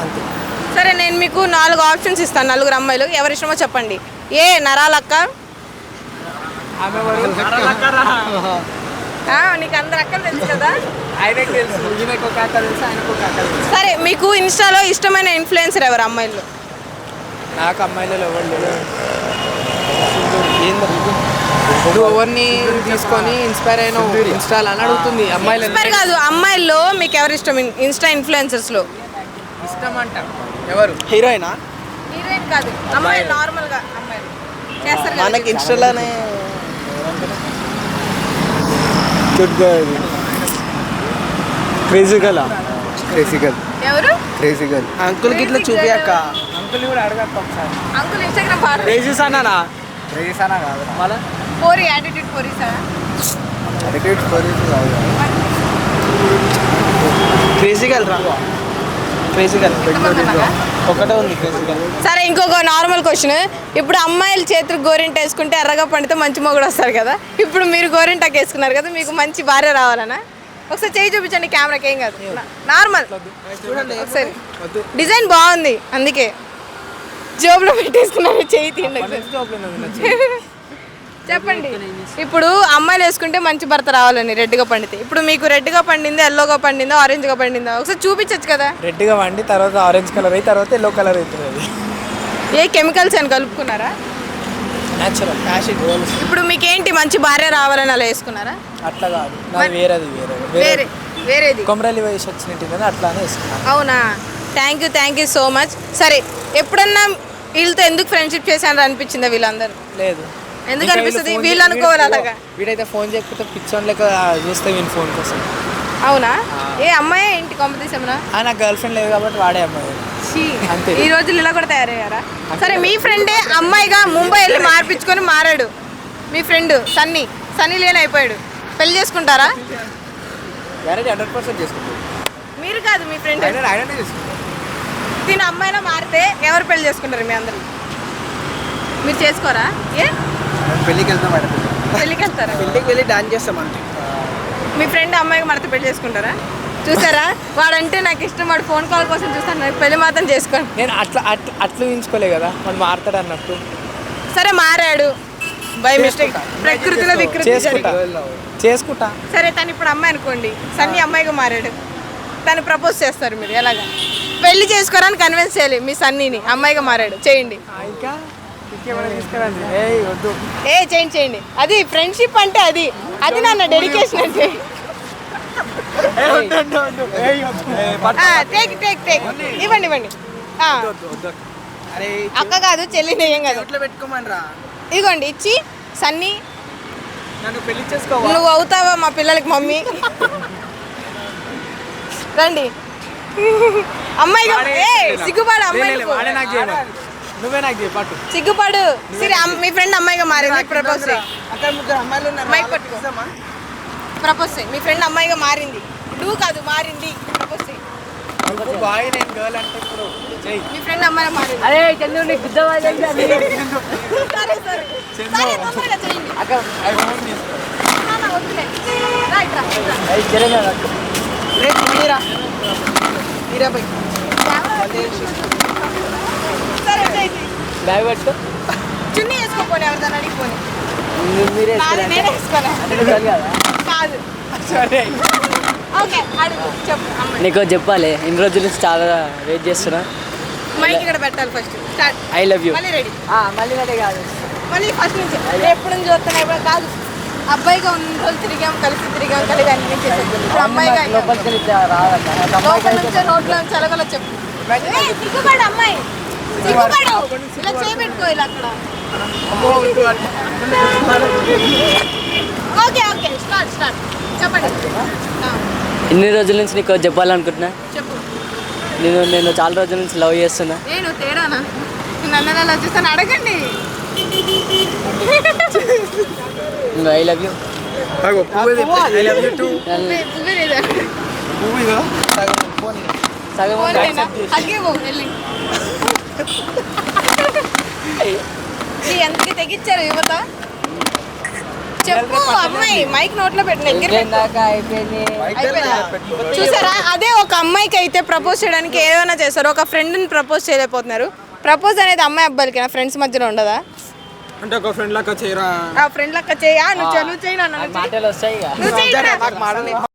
అంతే. సరే నేను మీకు 4 ఆప్షన్స్ ఇస్తాను, 4 అమ్మాయిలు, ఎవరి ఇష్టమో చెప్పండి. ఏ నరాలక్క, నీకు అందరు అక్కలు తెలుసు కదా. ఆయనకు తెలుసు, ఈమెకు ఒక అక్క తెలుసు, ఆయనకు ఒక అక్క తెలుసు. సరే మీకు ఇన్స్టాలో ఇష్టమైన ఇన్ఫ్లుయెన్సర్ ఎవరు అమ్మాయిలు? నాకు అమ్మాయిలలో ఎవరు లేదు. నువ్వు ఎవరిని తీసుకొని ఇన్స్పైర్ అయినా ఇన్స్టాల్ అని అడుగుతుంది. అమ్మాయిలు కాదు, అమ్మాయిల్లో మీకు ఎవరు ఇష్టం? ఇన్స్టా ఇన్ఫ్లుయెన్సర్స్లో ఇష్టం అంట ఎవరు? హీరోయినా? హీరోయిన్ కాదు, అమ్మాయిలు నార్మల్గా అమ్మాయిలు చేస్తారు మనకి ఇన్స్టాలోనే క్రేజీగల్ ఎవరు? క్రేజీగల్ అంకుల్కి ఇట్లా చూపియక్క. అంకుల్ కూడా అడగక్క ఒకసారి. అంకుల్ ఇన్స్టాగ్రామ్ పాడు. క్రేజీస్ అన్నానా? క్రేజీస్ అన్నా కాదు, మళ్ళీ పోరి యాటిట్యూడ్ పోరి సార్. యాటిట్యూడ్ పోరి కాదు, క్రేజీగల్ రా. క్రేజీగల్ ఒకటే ఉంది క్రేజీగల్. సరే ఇంకొక నార్మల్ క్వశ్చన్. ఇప్పుడు అమ్మాయిల చేతులకు గోరింట వేసుకుంటే ఎర్రగా పండితే మంచి మొగుడు వస్తారు కదా. ఇప్పుడు మీరు గోరింటాకు వేసుకున్నారు కదా, మీకు మంచి భార్య రావాలనా? ఒకసారి చేయి చూపించండి కెమెరాకి, ఏం కాదు, నార్మల్ ఒకసారి. డిజైన్ బాగుంది అందుకే జోబులో పెట్టేసుకున్నారు, చేయి తీయండి. చెప్పండి, ఇప్పుడు అమ్మాయిలు వేసుకుంటే మంచి భర్త రావాలని రెడ్గా పండితే, ఇప్పుడు మీకు రెడ్గా పండిందా, ఎల్లోగా పండిందా, ఆరెంజ్గా పండిందా? ఒకసారి చూపించచ్చు కదా. రెడ్గా పండి తర్వాత ఆరెంజ్ కలర్ అయ్యి తర్వాత ఎల్లో కలర్ అవుతుంది. ఏ కెమికల్స్ అని కలుపుకున్నారా? Natural acid. ఇప్పుడు మీకేంటి మంచి భార్య రావాలని అలా వేసుకున్నారా? అట్లా కాదు, నాది వేరేది. వేరేది కొమరలి వయసు వచ్చినట్టు కదా, అట్లానే వేసుకున్నాను. అవునా? Thank you so much. సరే ఎప్పుడన్నా వీళ్ళతో ఎందుకు ఫ్రెండ్షిప్ చేశాను అనిపించిందా? వీళ్ళందరూ లేదు. ఎందుకు అనిపిస్తుంది? వీళ్ళు అనుకోవాలి అలాగా. వీడైతే ఫోన్ చేయకపోతే పిచ్చోన్ లెక్క చూస్తే వీని ఫోన్ కోసం. అవునా? ఏ అమ్మాయి ఏంటి కాంపిటీషన్లో? నాకు గర్ల్ ఫ్రెండ్ లేదు కాబట్టి వాడే అమ్మాయి. అంతే. ఈ రోజులు ఇలా కూడా తయారయ్యారా? సరే మీ ఫ్రెండే అమ్మాయిగా ముంబై వెళ్ళి మార్పించుకొని మారాడు. మీ ఫ్రెండ్ సన్నీ లేని అయిపోయాడు. పెళ్లి చేసుకుంటారా? 100% చేసుకుంటారు. మీరు కాదు, మీ ఫ్రెండ్. తిన అమ్మాయిలా మారితే ఎవరు పెళ్లి చేసుకుంటారు? మీ అందరూ మీరు చేసుకోరా? ఏ పెళ్ళికి వెళ్తాం, పెళ్ళికి వెళ్తారా? పెళ్ళికి వెళ్ళి డాన్స్ చేస్తాం అంటే. మీ ఫ్రెండ్ అమ్మాయికి మారితే పెళ్లి చేసుకుంటారా? చూసారా, వాడంటే నాకు ఇష్టం, వాడు ఫోన్ కాల్ కోసం చూస్తాను, నాకు పెళ్లి మాత్రం చేసుకోండి. నేను అట్లా ఊహించుకోలే కదా, వాడు మారుతాడు అన్నట్టు. సరే మారాడు బై మిస్టేక్, ప్రకృతిలో వికృతి చేసుకుంటా. సరే తను ఇప్పుడు అమ్మాయి అనుకోండి, సన్నీ అమ్మాయిగా మారాడు, తను ప్రపోజ్ చేస్తారు, మీరు ఎలాగా పెళ్లి చేసుకోరని కన్విన్స్ చేయాలి మీ సన్నీని? అమ్మాయిగా మారాడు, చేయండి. చేయండి. అది ఫ్రెండ్షిప్ అంటే అది నాన్న డెడికేషన్ అంటే. ఇవ్వండి. అక్క కాదు, చెల్లిని ఏం కాదు, పెట్టుకోమని. ఇదిగోండి ఇచ్చి. సన్నీ నన్ను పెళ్లి చేసుకో, నువ్వు అవుతావా మా పిల్లలకి మమ్మీ? రండి. అమ్మాయి సిగ్గుపడు, అమ్మాయి నువ్వే నాకు చెప్పు. సిగ్గుపడు. సరే మీ ఫ్రెండ్ అమ్మాయిగా మారింది, ప్రపోజ్ ప్రపోజ్ మీ ఫ్రెండ్ అమ్మాయిగా మారింది. నువ్వు కాదు, మారింది, ప్రపోజ్ మీ ఫ్రెండ్ అమ్మాయిగా మారింది. చున్నీ వేసుకోపోయి ఎవరిదాన్ని అడిగిపోయి. నేనే వేసుకోలే కాదు. ఓకే అడుగు, చెప్పు. నీకు చెప్పాలి, ఇన్ని రోజుల నుంచి చాలా వెయిట్ చేస్తున్నా. మైక్ ఇక్కడ పెట్టాలి first. Start. I love you. మళ్ళీ రెడీ. మళ్ళీ కాదు, మళ్ళీ ఫస్ట్ నుంచి. ఎప్పుడు నుంచి చూస్తున్నా ఇప్పుడు కాదు. అబ్బాయిగా ఉన్న రోజులు తిరిగాం కలిగి అనిపించేది. ఇప్పుడు అమ్మాయిగా లోపల నుంచి రోడ్లో నుంచి అలగల చెప్పు. సిగ్గుపడు అమ్మాయి, సిగ్గుపడు. ఇలా చేయబెట్టుకో ఇలా అక్కడ. ఓకే స్టార్ట్ చెప్పండి. ఇన్ని రోజుల నుంచి నీకు చెప్పాలనుకుంటున్నా. చెప్పు. నేను చాలా రోజుల నుంచి లవ్ చేస్తున్నా. నేను తేడానా? నన్ను అలా చూస్తాను, అడగండి. I love you. ఎంతకి తెగించారు యువత? చెప్పు అమ్మాయి మైక్ నోట్లో పెట్టిన అయిపోయింది. చూసారా అదే ఒక అమ్మాయికి అయితే ప్రపోజ్ చేయడానికి ఏమైనా చేస్తారు ఒక ఫ్రెండ్ని ప్రపోజ్ చేయలేకపోతున్నారు ప్రపోజ్ అనేది అమ్మాయి అబ్బాయిలకి ఫ్రెండ్స్ మధ్యలో ఉండదా అంటే ఒక ఫ్రెండ్ లాగా చేయరా ఆ ఫ్రెండ్ లెక్క చేయా నువ్వు చేయి నాన్న మాటలు వస్తాయి ఇక. నువ్వు చెయ్యి రా. నాకు మాటలు